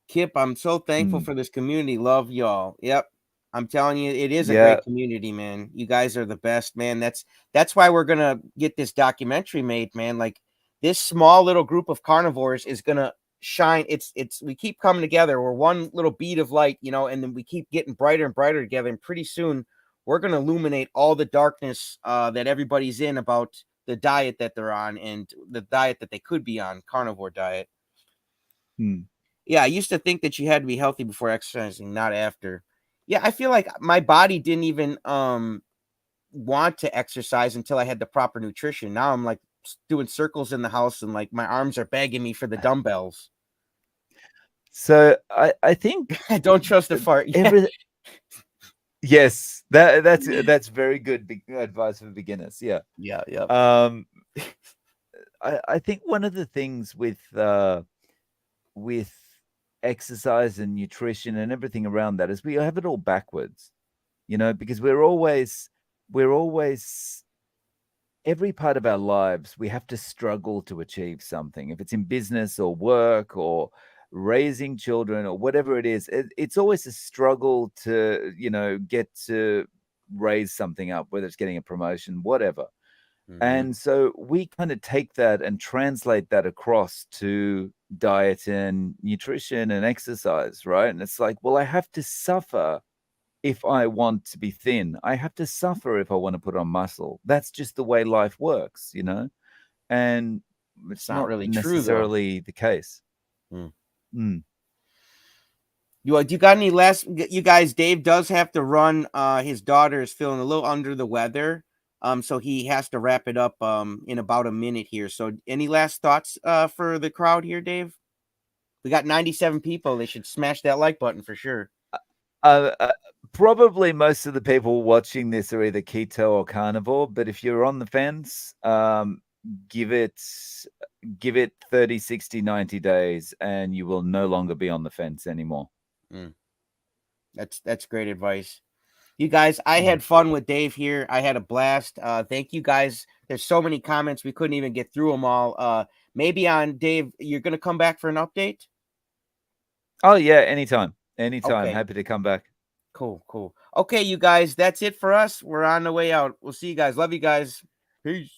Kip, I'm so thankful Mm. for this community. Love y'all. Yep. I'm telling you, it is a Yeah. great community, man. You guys are the best, man. That's why we're gonna get this documentary made, man. Like, this small little group of carnivores is gonna shine. It's we keep coming together. We're one little bead of light, you know, and then we keep getting brighter and brighter together. And pretty soon we're gonna illuminate all the darkness that everybody's in about the diet that they're on and the diet that they could be on, carnivore diet. Mm. Yeah, I used to think that you had to be healthy before exercising, not after. Yeah, I feel like my body didn't even want to exercise until I had the proper nutrition. Now I'm like doing circles in the house and like my arms are begging me for the dumbbells. So I think I don't trust the fart. Yeah, every yes, that's very good advice for beginners. Yeah. yeah, yeah. Um I think one of the things with exercise and nutrition and everything around that is we have it all backwards, because we're always every part of our lives we have to struggle to achieve something. If it's in business or work or raising children or whatever it is, it's always a struggle to get to raise something up, whether it's getting a promotion, whatever. Mm-hmm. And so we kind of take that and translate that across to diet and nutrition and exercise, right? And it's like, well, I have to suffer if I want to be thin. I have to suffer if I want to put on muscle. That's just the way life works, And It's it's not not really true though. necessarily the case. Mm. Mm. Do you got any last? You guys, Dave does have to run. His daughter is feeling a little under the weather. So he has to wrap it up in about a minute here. So any last thoughts for the crowd here, Dave? We got 97 people. They should smash that like button for sure. Uh, uh, Probably most of the people watching this are either keto or carnivore, but if you're on the fence, give it give it 30, 60, 90 days, and you will no longer be on the fence anymore. Mm. That's great advice. You guys, I had fun with Dave here. I had a blast. Thank you guys. There's so many comments we couldn't even get through them all. Maybe on Dave, you're gonna come back for an update. Oh yeah, anytime. Okay, Happy to come back. cool. Okay, you guys, that's it for us. We're on the way out. We'll see you guys. Love you guys. Peace.